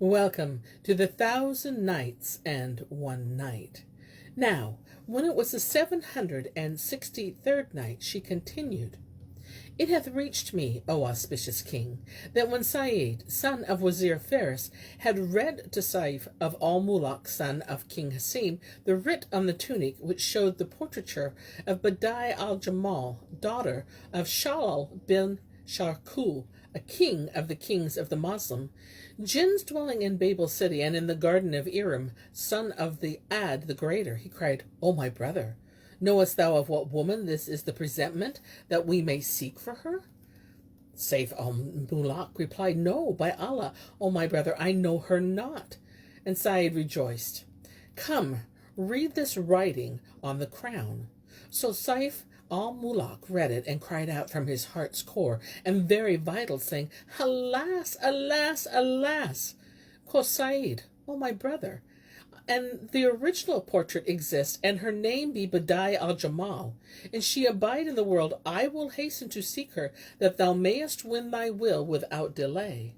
Welcome to the 1000 Nights and 1 Night. Now, when it was the 763rd night, she continued, It hath reached me, O auspicious king, that when Said, son of Wazir Faris, had read to Sayf Al-Muluk, son of King Hasim, the writ on the tunic which showed the portraiture of Badi'a Al-Jamal, daughter of Shalal bin Sharkul, a king of the kings of the Moslem, jinns dwelling in Babel city and in the garden of Iram, son of the Ad the Greater, he cried, O my brother, knowest thou of what woman this is the presentment, that we may seek for her? Sayf Al-Muluk replied, No, by Allah, O my brother, I know her not. And Said rejoiced. Come, read this writing on the crown. So Sayf Al-Muluk read it and cried out from his heart's core and very vital, saying, Alas, alas, alas! Quoth Said, O my brother, and the original portrait exists, and her name be Badi'a Al-Jamal, and she abide in the world. I will hasten to seek her, that thou mayest win thy will without delay.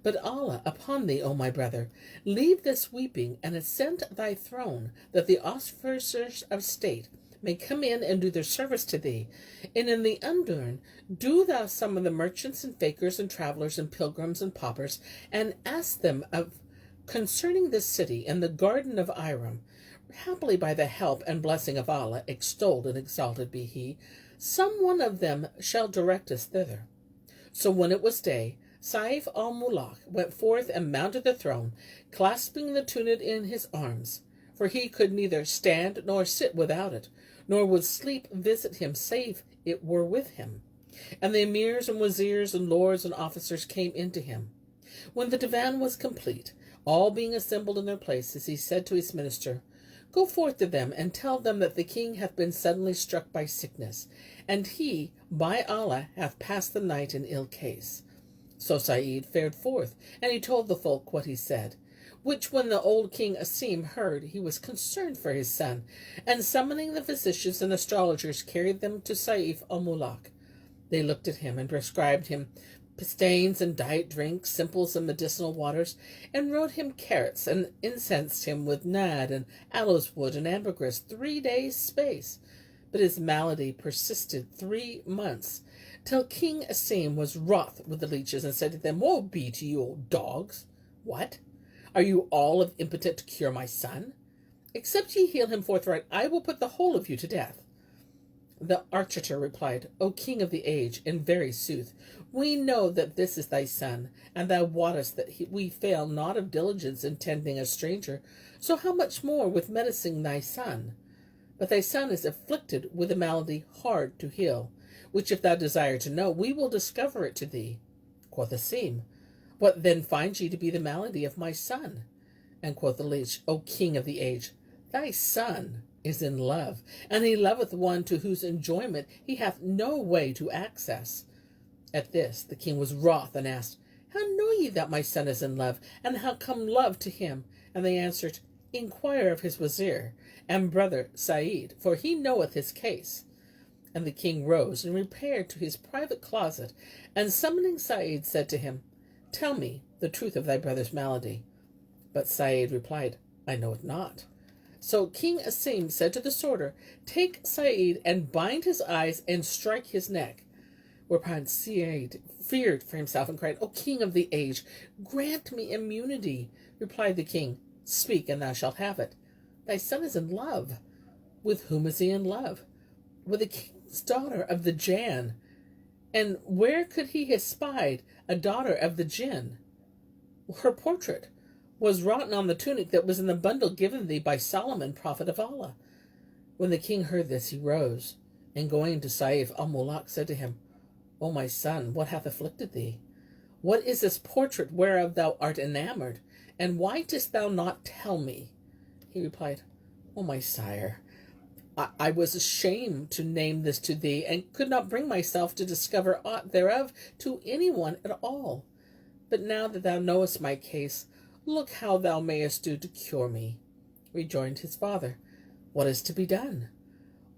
But Allah upon thee, O my brother, leave this weeping, and ascend thy throne, that the officers of state may come in and do their service to thee. And in the undurn, do thou summon the merchants and fakers and travelers and pilgrims and paupers, and ask them of concerning this city and the garden of Iram. Happily by the help and blessing of Allah, extolled and exalted be he, some one of them shall direct us thither. So when it was day, Sayf Al-Muluk went forth and mounted the throne, clasping the tunic in his arms, for he could neither stand nor sit without it, nor would sleep visit him save it were with him. And the emirs and wazirs and lords and officers came into him. When the divan was complete, all being assembled in their places, he said to his minister, Go forth to them, and tell them that the king hath been suddenly struck by sickness, and he, by Allah, hath passed the night in ill case. So Said fared forth, and he told the folk what he said, which when the old king Asim heard, he was concerned for his son, and summoning the physicians and astrologers, carried them to Sayf Al-Muluk. They looked at him and prescribed him pistanes and diet drinks, simples and medicinal waters, and wrote him carrots, and incensed him with nad and aloes wood and ambergris 3 days' space. But his malady persisted 3 months, till King Asim was wroth with the leeches, and said to them, Woe be to you, old dogs! What? Are you all of impotent to cure my son? Except ye heal him forthright, I will put the whole of you to death. The archer replied, O king of the age, in very sooth, we know that this is thy son, and thou wottest that we fail not of diligence in tending a stranger, so how much more with medicing thy son? But thy son is afflicted with a malady hard to heal, which if thou desire to know, we will discover it to thee. Quoth Asim, What then find ye to be the malady of my son? And quoth the leech, O king of the age, thy son is in love, and he loveth one to whose enjoyment he hath no way to access. At this the king was wroth, and asked, How know ye that my son is in love, and how come love to him? And they answered, Inquire of his wazir and brother Said, for he knoweth his case. And the king rose and repaired to his private closet, and summoning Said, said to him, Tell me the truth of thy brother's malady. But Said replied, I know it not. So King Asim said to the sworder, Take Said and bind his eyes and strike his neck. Whereupon Said feared for himself and cried, O king of the age, grant me immunity. Replied the king, Speak, and thou shalt have it. Thy son is in love. With whom is he in love? With the king's daughter of the Jan. And where could he have spied a daughter of the Jinn? Her portrait was wrought on the tunic that was in the bundle given thee by Solomon, prophet of Allah. When the king heard this, he rose, and going to Sayf Al-Muluk, said to him, O my son, what hath afflicted thee? What is this portrait whereof thou art enamored, and why dost thou not tell me? He replied, O my sire, I was ashamed to name this to thee, and could not bring myself to discover aught thereof to any one at all. But now that thou knowest my case, look how thou mayest do to cure me. Rejoined his father, What is to be done?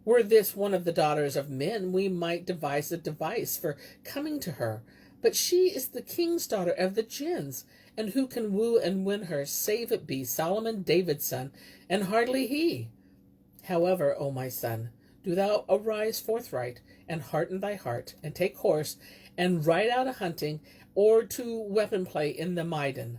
Were this one of the daughters of men, we might devise a device for coming to her, But she is the king's daughter of the jinns, and who can woo and win her, save it be Solomon David's son, and hardly he. However, O my son, do thou arise forthright, and hearten thy heart, and take horse, and ride out a hunting, or to weapon play in the Maidan.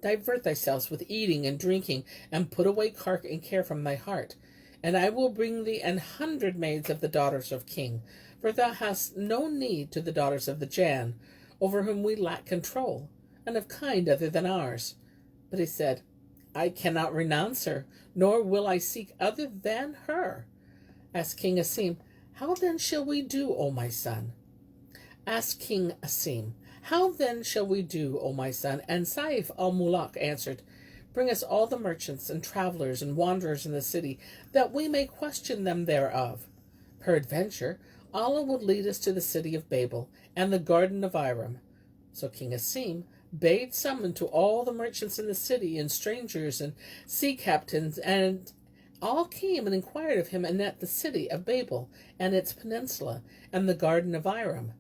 Divert thyself with eating and drinking, and put away cark and care from thy heart. And I will bring thee 100 maids of the daughters of king, for thou hast no need to the daughters of the Jan, over whom we lack control, and of kind other than ours. But he said, I cannot renounce her, nor will I seek other than her. Asked King Asim, How then shall we do, O my son? Asked King Asim, How then shall we do, O my son? And Sayf Al-Muluk answered, Bring us all the merchants and travelers and wanderers in the city, that we may question them thereof. Peradventure, Allah will lead us to the city of Babel and the garden of Iram. So King Asim bade summon to all the merchants in the city, and strangers and sea captains, and all came and inquired of him anent the city of Babel and its peninsula and the garden of Iram.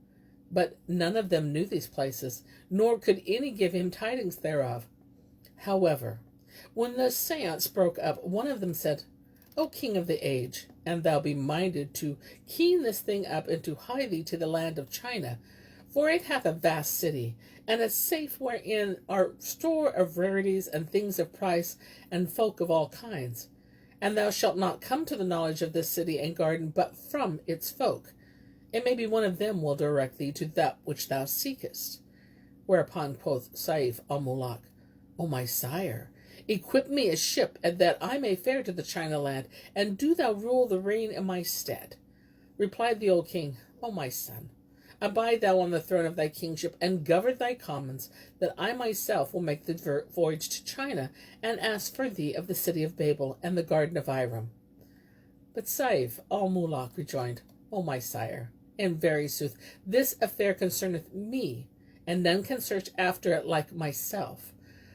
But none of them knew these places, nor could any give him tidings thereof. However, when the seance broke up, one of them said, O king of the age, and thou be minded to keen this thing up, and to hie thee to the land of China, for it hath a vast city, and a safe wherein are store of rarities and things of price, and folk of all kinds. And thou shalt not come to the knowledge of this city and garden but from its folk. It may be one of them will direct thee to that which thou seekest. Whereupon quoth Sayf Al-Muluk, O my sire, equip me a ship, and that I may fare to the China land, and do thou rule the reign in my stead. Replied the old king, O my son, abide thou on the throne of thy kingship, and govern thy commons, that I myself will make the voyage to China, and ask for thee of the city of Babel and the garden of Iram. But Sayf Al-Muluk rejoined, O my sire, in very sooth, this affair concerneth me, and none can search after it like myself.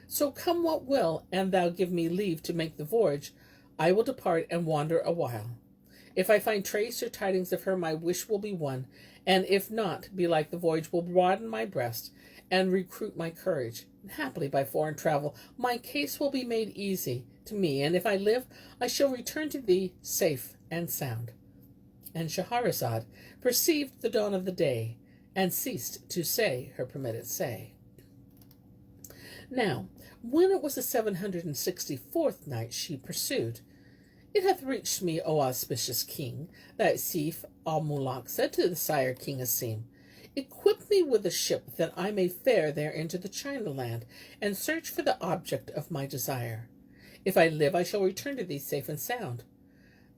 So come what will, and thou give me leave to make the voyage, I will depart and wander a while. If I find trace or tidings of her, my wish will be won, and if not, belike the voyage will broaden my breast, and recruit my courage. And happily by foreign travel, my case will be made easy to me, and if I live, I shall return to thee safe and sound. And Shahrazad perceived the dawn of the day, and ceased to say her permitted say. Now, when it was the 764th night, she pursued, It hath reached me, O auspicious king, that Sayf Al-Muluk said to the sire King Asim, Equip me with a ship, that I may fare there into the China land, and search for the object of my desire. If I live, I shall return to thee safe and sound.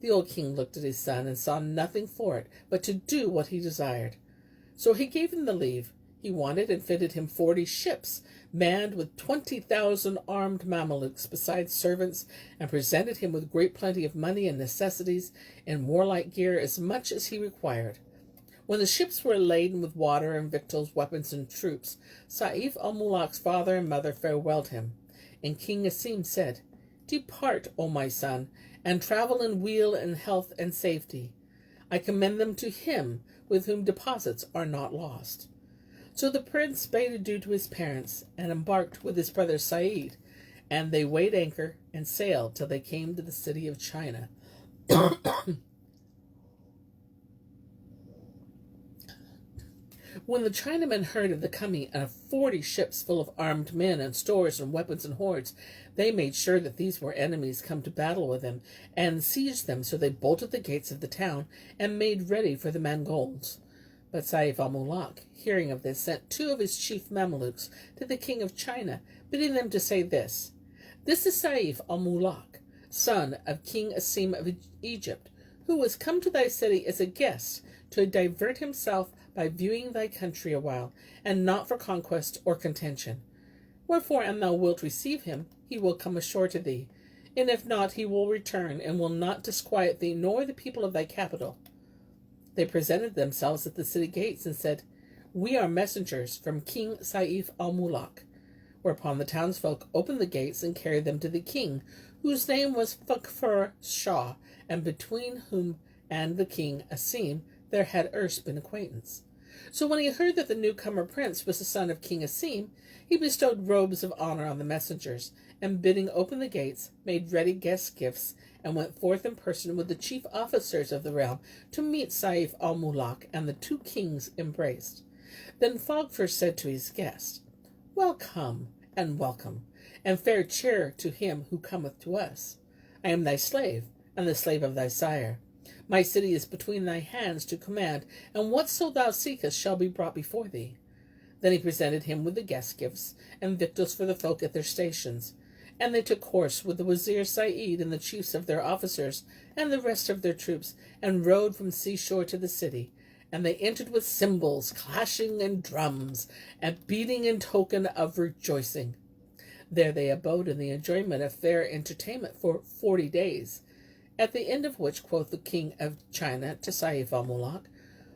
The old king looked at his son, and saw nothing for it but to do what he desired. So he gave him the leave. He wanted and fitted him 40 ships, manned with 20,000 armed Mamelukes, besides servants, and presented him with great plenty of money and necessities, and warlike gear, as much as he required. When the ships were laden with water and victuals, weapons, and troops, Sayf Al-Muluk's father and mother farewelled him. And King Asim said, Depart, O my son, and travel in weal and health and safety. I commend them to him with whom deposits are not lost. So the prince bade adieu to his parents, and embarked with his brother Said, and they weighed anchor and sailed till they came to the city of China. When the Chinamen heard of the coming of 40 ships full of armed men and stores and weapons and hordes, they made sure that these were enemies come to battle with them, and seized them. So they bolted the gates of the town, and made ready for the Mongols. But Sayf Al-Muluk, hearing of this, sent 2 of his chief Mamelukes to the king of China, bidding them to say this, This is Sayf Al-Muluk, son of King Asim of Egypt, who was come to thy city as a guest, to divert himself by viewing thy country a while, and not for conquest or contention. Wherefore, an thou wilt receive him, he will come ashore to thee, and if not, he will return, and will not disquiet thee nor the people of thy capital. They presented themselves at the city gates, and said, We are messengers from King Sayf Al-Muluk. Whereupon the townsfolk opened the gates, and carried them to the king, whose name was Fakfur Shah, and between whom and the king Asim there had erst been acquaintance. So when he heard that the newcomer prince was the son of King Asim, he bestowed robes of honor on the messengers, and bidding open the gates, made ready guest gifts, and went forth in person with the chief officers of the realm to meet Sayf Al-Muluk, and the two kings embraced. Then Fogfur said to his guest, Welcome, and welcome, and fair cheer to him who cometh to us. I am thy slave, and the slave of thy sire. My city is between thy hands to command, and whatso thou seekest shall be brought before thee. Then he presented him with the guest gifts, and victuals for the folk at their stations. And they took horse with the Wazir Said and the chiefs of their officers, and the rest of their troops, and rode from seashore to the city. And they entered with cymbals, clashing, and drums, and beating in token of rejoicing. There they abode in the enjoyment of fair entertainment for 40 days, at the end of which quoth the king of China to Sayf Al-Muluk,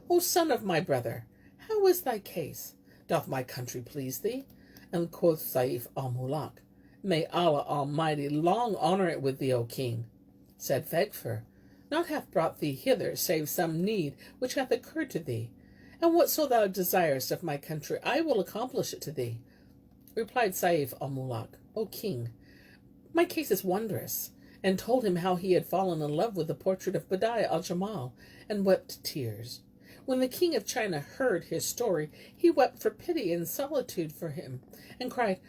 O son of my brother, how is thy case? Doth my country please thee? And quoth Sayf Al-Muluk, May Allah Almighty long honor it with thee, O king. Said Fogfur, Naught hath brought thee hither, save some need which hath occurred to thee. And whatso thou desirest of my country, I will accomplish it to thee. Replied Sayf Al-Muluk, O king, my case is wondrous, and told him how he had fallen in love with the portrait of Badi'a Al-Jamal, and wept tears. When the king of China heard his story, he wept for pity and solitude for him, and cried,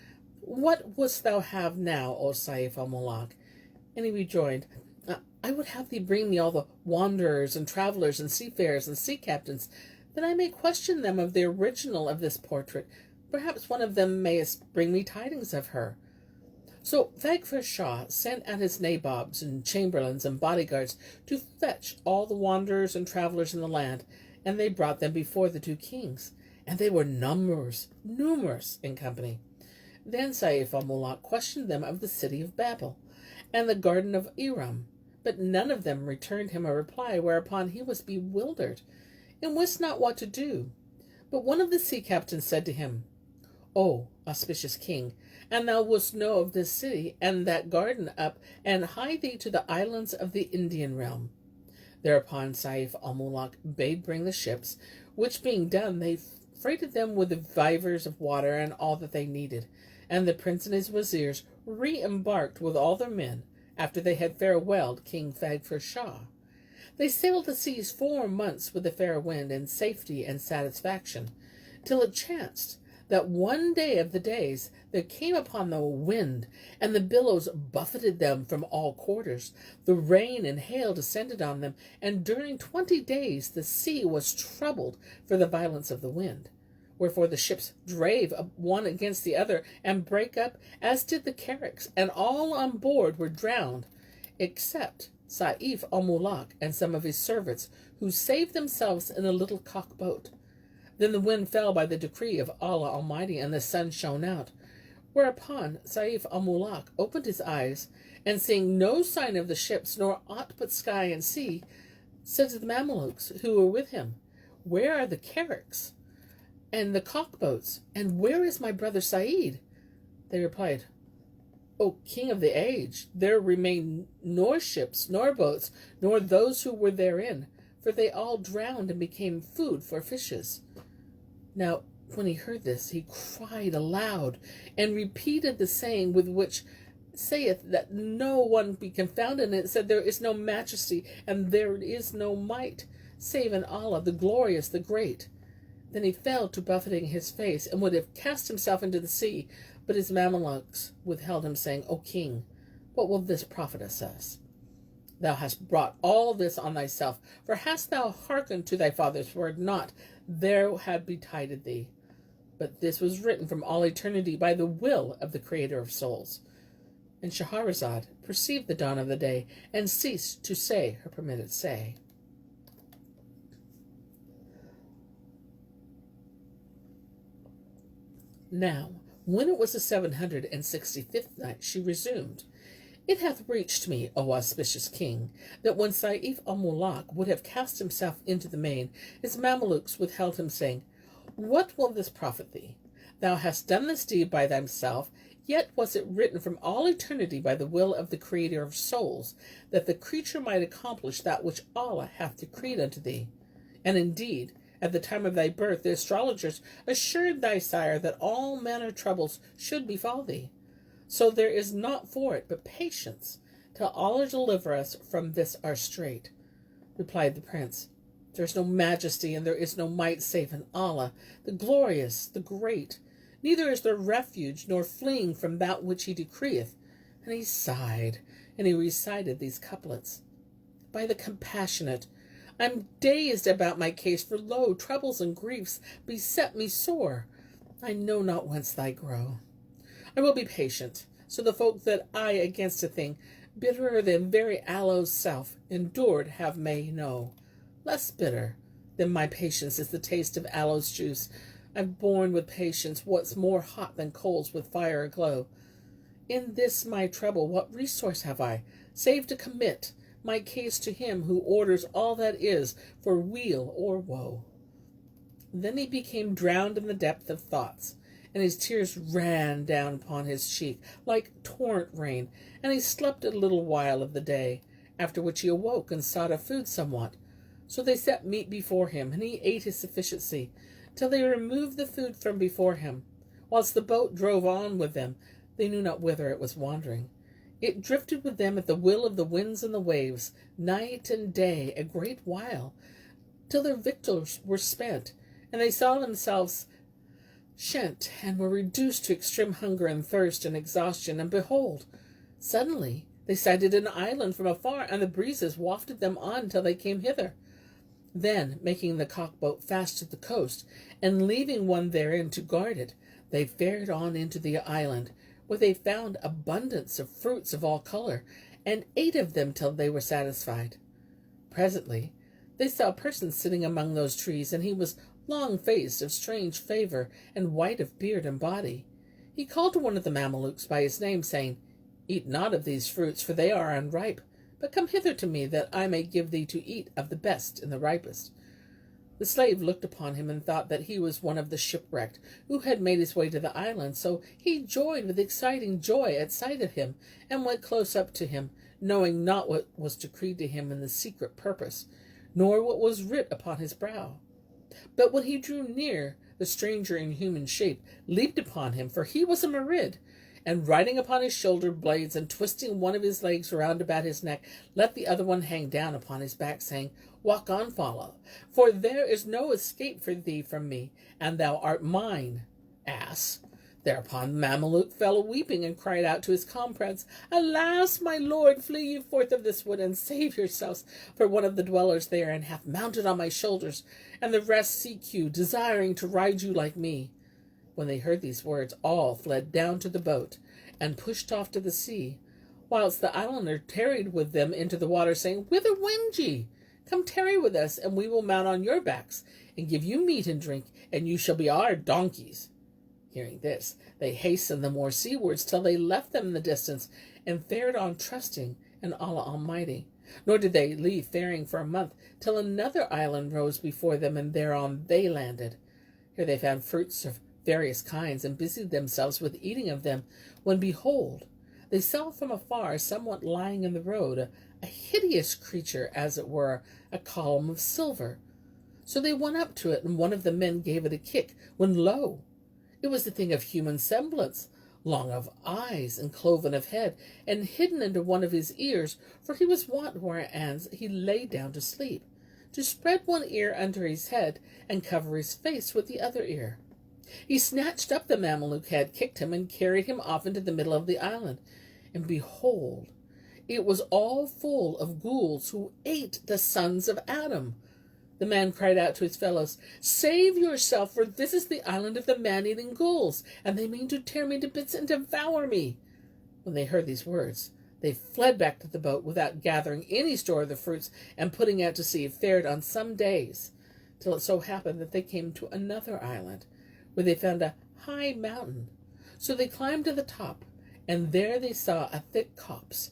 What wouldst thou have now, O Sayf Al-Muluk? And he rejoined, I would have thee bring me all the wanderers and travelers and seafarers and sea captains, that I may question them of the original of this portrait. Perhaps one of them mayest bring me tidings of her. So Fogfur Shah sent out his nabobs and chamberlains and bodyguards to fetch all the wanderers and travelers in the land, and they brought them before the two kings, and they were numerous in company. Then Sayf Al-Muluk questioned them of the city of Babel, and the garden of Iram, but none of them returned him a reply, whereupon he was bewildered, and wist not what to do. But one of the sea captains said to him, O auspicious king, and thou wouldst know of this city and that garden up, and hie thee to the islands of the Indian realm. Thereupon Sayf Al-Muluk bade bring the ships, which being done, they freighted them with the vivers of water and all that they needed, and the prince and his wazirs re-embarked with all their men, after they had farewelled King Fogfur Shah. They sailed the seas 4 months with a fair wind and safety and satisfaction, till it chanced that one day of the days there came upon the wind, and the billows buffeted them from all quarters. The rain and hail descended on them, and during 20 days the sea was troubled for the violence of the wind. Wherefore the ships drave one against the other, and brake up, as did the carracks, and all on board were drowned, except Sayf Al-Muluk and some of his servants, who saved themselves in a little cock boat. Then the wind fell by the decree of Allah Almighty, and the sun shone out. Whereupon Sayf Al-Muluk opened his eyes, and seeing no sign of the ships, nor aught but sky and sea, said to the Mamelukes who were with him, Where are the carracks and the cockboats, and where is my brother Said? They replied, O king of the age, there remain nor ships, nor boats, nor those who were therein, for they all drowned and became food for fishes. Now, when he heard this, he cried aloud, and repeated the saying with which saith that no one be confounded, and it said, There is no majesty, and there is no might, save in Allah, the glorious, the great. Then he fell to buffeting his face, and would have cast himself into the sea, but his Mamelukes withheld him, saying, O king, what will this profit us? Thou hast brought all this on thyself, for hadst thou hearkened to thy father's word not, there had betided thee. But this was written from all eternity by the will of the Creator of souls. And Shahrazad perceived the dawn of the day, and ceased to say her permitted say. Now, when it was the 765th night, she resumed, It hath reached me, O auspicious king, that when Sayf Al-Muluk would have cast himself into the main, his Mamelukes withheld him, saying, What will this profit thee? Thou hast done this deed by thyself, yet was it written from all eternity by the will of the Creator of souls, that the creature might accomplish that which Allah hath decreed unto thee. And indeed, At the time of thy birth, the astrologers assured thy sire that all manner troubles should befall thee. So there is naught for it but patience, till Allah deliver us from this our strait, replied the prince. There is no majesty and there is no might save in Allah, the glorious, the great. Neither is there refuge nor fleeing from that which he decreeth. And he sighed, and he recited these couplets. By the compassionate, I'm dazed about my case, for lo, troubles and griefs beset me sore. I know not whence they grow. I will be patient, so the folk that I against a thing, bitterer than very aloe's self, endured have may know. Less bitter than my patience is the taste of aloe's juice. I've borne with patience what's more hot than coals with fire aglow. In this my trouble what resource have I, save to commit my case to him who orders all that is for weal or woe? Then he became drowned in the depth of thoughts, and his tears ran down upon his cheek like torrent rain, and he slept a little while of the day, after which he awoke and sought of food somewhat. So they set meat before him, and he ate his sufficiency, till they removed the food from before him. Whilst the boat drove on with them, they knew not whither it was wandering. It drifted with them at the will of the winds and the waves, night and day, a great while, till their victuals were spent, and they saw themselves shent, and were reduced to extreme hunger and thirst and exhaustion. And behold, suddenly they sighted an island from afar, and the breezes wafted them on till they came hither. Then, making the cockboat fast to the coast, and leaving one therein to guard it, they fared on into the island, where they found abundance of fruits of all color, and ate of them till they were satisfied. Presently they saw a person sitting among those trees, and he was long-faced, of strange favour, and white of beard and body. He called to one of the Mamelukes by his name, saying, Eat not of these fruits, for they are unripe, but come hither to me, that I may give thee to eat of the best and the ripest. The slave looked upon him and thought that he was one of the shipwrecked, who had made his way to the island, so he joyed with exciting joy at sight of him, and went close up to him, knowing not what was decreed to him in the secret purpose, nor what was writ upon his brow. But when he drew near, the stranger in human shape leaped upon him, for he was a Marid, and riding upon his shoulder blades, and twisting one of his legs round about his neck, let the other one hang down upon his back, saying, Walk on, follow, for there is no escape for thee from me, and thou art mine, ass. Thereupon Mameluke fell a-weeping, and cried out to his comrades, Alas, my lord, flee ye forth of this wood, and save yourselves, for one of the dwellers therein hath mounted on my shoulders, and the rest seek you, desiring to ride you like me. When they heard these words, all fled down to the boat, and pushed off to the sea, whilst the islander tarried with them into the water, saying, Whither wend ye? Come tarry with us, and we will mount on your backs, and give you meat and drink, and you shall be our donkeys. Hearing this, they hastened the more seawards till they left them in the distance, and fared on trusting in Allah Almighty. Nor did they leave faring for a month, till another island rose before them, and thereon they landed. Here they found fruits of various kinds, and busied themselves with eating of them, when behold, they saw from afar, somewhat lying in the road, a hideous creature, as it were, a column of silver. So they went up to it, and one of the men gave it a kick, when lo, it was a thing of human semblance, long of eyes, and cloven of head, and hidden into one of his ears, for he was wont, whereas he lay down to sleep, to spread one ear under his head, and cover his face with the other ear. He snatched up the Mameluke who had kicked him, and carried him off into the middle of the island. And behold, it was all full of ghouls, who ate the sons of Adam. The man cried out to his fellows, Save yourself, for this is the island of the man-eating ghouls, and they mean to tear me to bits and devour me. When they heard these words, they fled back to the boat, without gathering any store of the fruits, and putting out to sea, fared on some days, till it so happened that they came to another island, where they found a high mountain. So they climbed to the top, and there they saw a thick copse.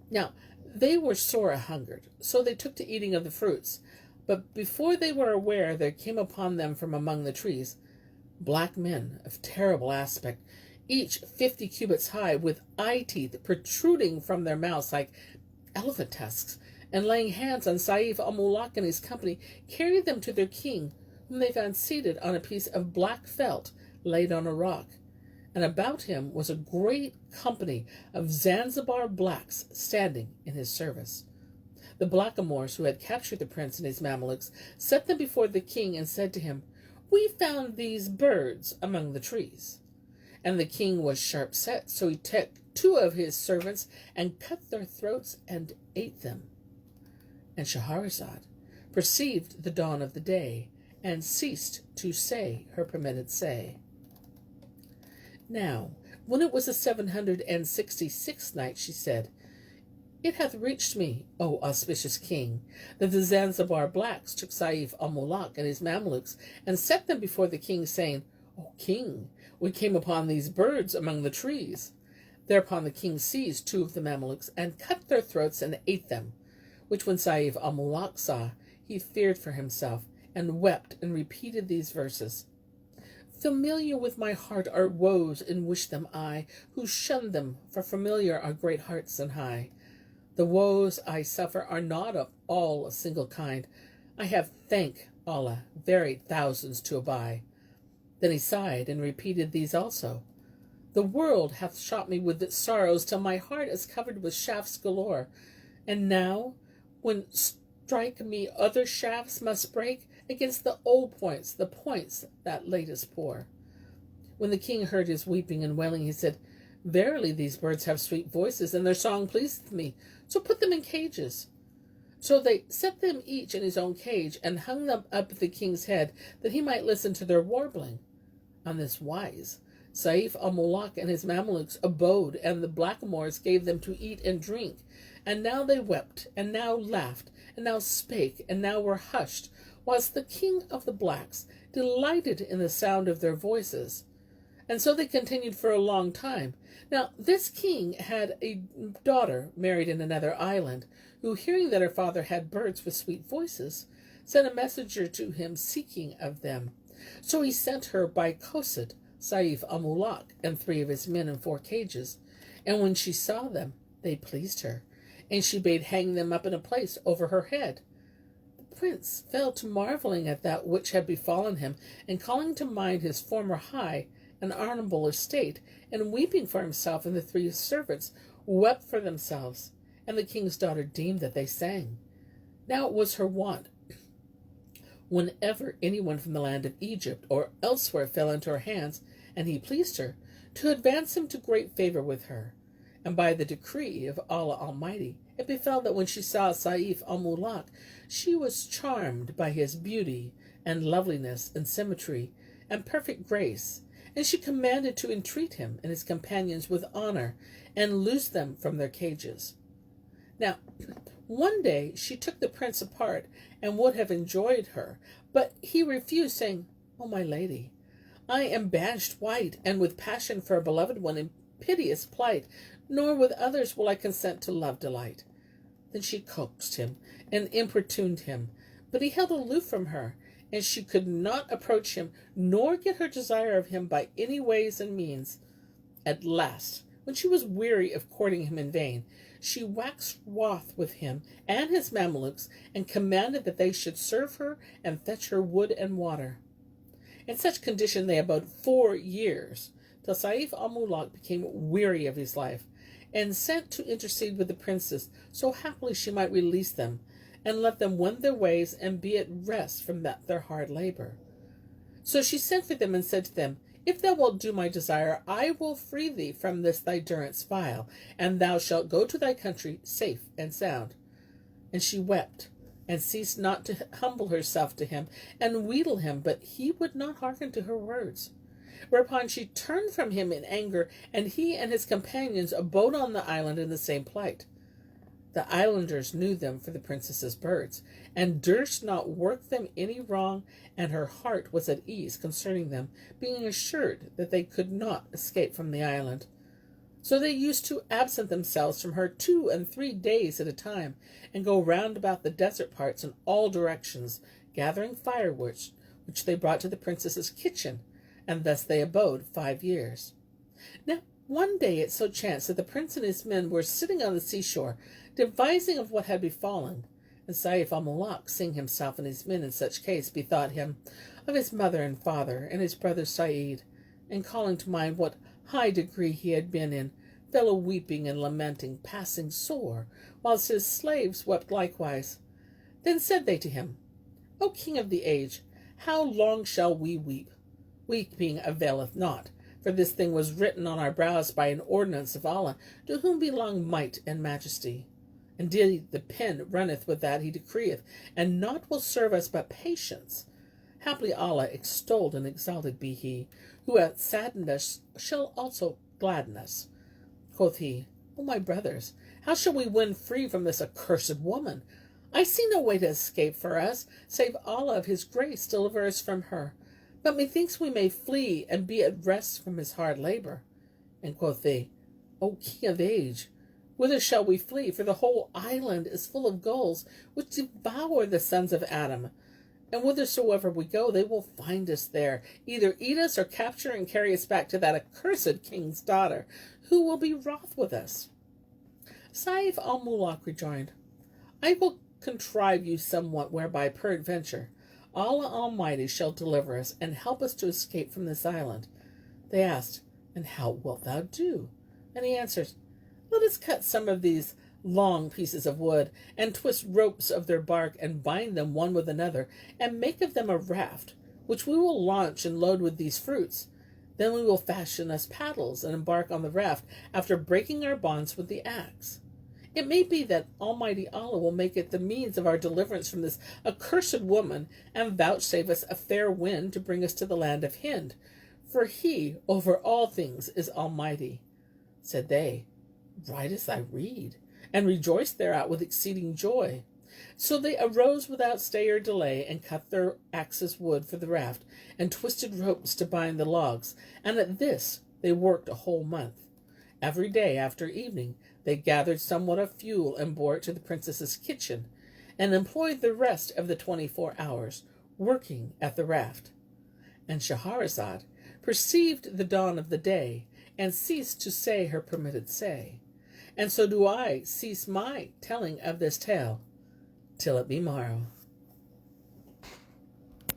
Now they were sore a-hungered, so they took to eating of the fruits. But before they were aware, there came upon them from among the trees black men of terrible aspect, each 50 cubits high, with eye-teeth protruding from their mouths like elephant tusks, and laying hands on Sayf Al-Muluk and his company, carried them to their king, whom they found seated on a piece of black felt laid on a rock, and about him was a great company of Zanzibar blacks standing in his service. The blackamoors who had captured the prince and his Mamelukes set them before the king and said to him, "We found these birds among the trees." And the king was sharp set, so he took 2 of his servants and cut their throats and ate them. And Shahrazad perceived the dawn of the day and ceased to say her permitted say. Now, when it was the 766th night, she said, "It hath reached me, O auspicious king, that the Zanzibar blacks took Sayf Al-Muluk and his Mamelukes and set them before the king, saying, 'O king, we came upon these birds among the trees.' Thereupon the king seized 2 of the Mamelukes and cut their throats and ate them, which when Sayf Al-Muluk saw, he feared for himself and wept and repeated these verses. Familiar with my heart are woes in which them I, who shun them, for familiar are great hearts and high. The woes I suffer are not of all a single kind. I have, thank Allah, varied thousands to abide." Then he sighed and repeated these also. "The world hath shot me with its sorrows till my heart is covered with shafts galore. And now, when strike me other shafts must break against the old points, the points that latest pour." When the king heard his weeping and wailing, he said, "Verily these birds have sweet voices, and their song pleaseth me, so put them in cages." So they set them each in his own cage, and hung them up at the king's head, that he might listen to their warbling. On this wise, Sayf Al-Muluk and his Mamelukes abode, and the blackamoors gave them to eat and drink. And now they wept, and now laughed, and now spake, and now were hushed, whilst the king of the blacks delighted in the sound of their voices. And so they continued for a long time. Now this king had a daughter married in another island, who, hearing that her father had birds with sweet voices, sent a messenger to him seeking of them. So he sent her by Kosid, Sayf Al-Muluk, and 3 of his men in 4 cages. And when she saw them, they pleased her, and she bade hang them up in a place over her head. The prince fell to marveling at that which had befallen him, and calling to mind his former high and honorable estate, and weeping for himself and the 3 servants, wept for themselves. And the king's daughter deemed that they sang. Now it was her wont, whenever anyone from the land of Egypt or elsewhere fell into her hands, and he pleased her, to advance him to great favor with her. And by the decree of Allah Almighty, it befell that when she saw Sayf Al-Muluk, she was charmed by his beauty and loveliness and symmetry and perfect grace, and she commanded to entreat him and his companions with honor, and loose them from their cages. Now, one day she took the prince apart, and would have enjoyed her, but he refused, saying, "O my lady, I am banished white, and with passion for a beloved one in piteous plight, nor with others will I consent to love delight." Then she coaxed him and importuned him, but he held aloof from her, and she could not approach him, nor get her desire of him by any ways and means. At last, when she was weary of courting him in vain, she waxed wroth with him and his Mamelukes, and commanded that they should serve her and fetch her wood and water. In such condition they abode 4 years, till Sayf Al-Muluk became weary of his life, and sent to intercede with the princes, so happily she might release them, and let them wend their ways, and be at rest from their hard labor. So she sent for them, and said to them, "If thou wilt do my desire, I will free thee from this thy durance vile, and thou shalt go to thy country safe and sound." And she wept, and ceased not to humble herself to him, and wheedle him, but he would not hearken to her words. Whereupon she turned from him in anger, and he and his companions abode on the island in the same plight. The islanders knew them for the princess's birds, and durst not work them any wrong, and her heart was at ease concerning them, being assured that they could not escape from the island. So they used to absent themselves from her 2 and 3 days at a time, and go round about the desert parts in all directions, gathering firewood, which they brought to the princess's kitchen, and thus they abode 5 years. Now one day it so chanced that the prince and his men were sitting on the seashore, devising of what had befallen, And Sayf Al-Muluk, seeing himself and his men in such case, bethought him of his mother and father, and his brother Said, and calling to mind what high degree he had been in, fell a weeping and lamenting, passing sore, whilst his slaves wept likewise. Then said they to him, O King of the age, how long shall we weep? Weeping availeth not, for this thing was written on our brows by an ordinance of Allah, to whom belong might and majesty. Indeed, the pen runneth with that he decreeth, and naught will serve us but patience. Haply Allah, extolled and exalted be he, who hath saddened us, shall also gladden us. Quoth he, O my brothers, how shall we win free from this accursed woman? I see no way to escape for us, save Allah of his grace deliver us from her. But methinks we may flee and be at rest from his hard labor. And quoth they, O King of age, whither shall we flee? For the whole island is full of gulls, which devour the sons of Adam. And whithersoever we go, they will find us there, either eat us or capture and carry us back to that accursed king's daughter, who will be wroth with us. Sayf Al-Muluk rejoined, I will contrive you somewhat whereby, peradventure, Allah Almighty shall deliver us, and help us to escape from this island. They asked, And how wilt thou do? And he answered, Let us cut some of these long pieces of wood, and twist ropes of their bark, and bind them one with another, and make of them a raft, which we will launch and load with these fruits. Then we will fashion us paddles, and embark on the raft, after breaking our bonds with the axe. It may be that Almighty Allah will make it the means of our deliverance from this accursed woman, and vouchsafe us a fair wind to bring us to the land of Hind, for he over all things is almighty. Said they, Write as I read, and rejoiced thereat with exceeding joy. So they arose without stay or delay, and cut their axes wood for the raft, and twisted ropes to bind the logs, and at this they worked a whole month. Every day after evening they gathered somewhat of fuel and bore it to the princess's kitchen, and employed the rest of the 24 hours working at the raft. And Shahrazad perceived the dawn of the day, and ceased to say her permitted say. And so do I cease my telling of this tale, till it be morrow.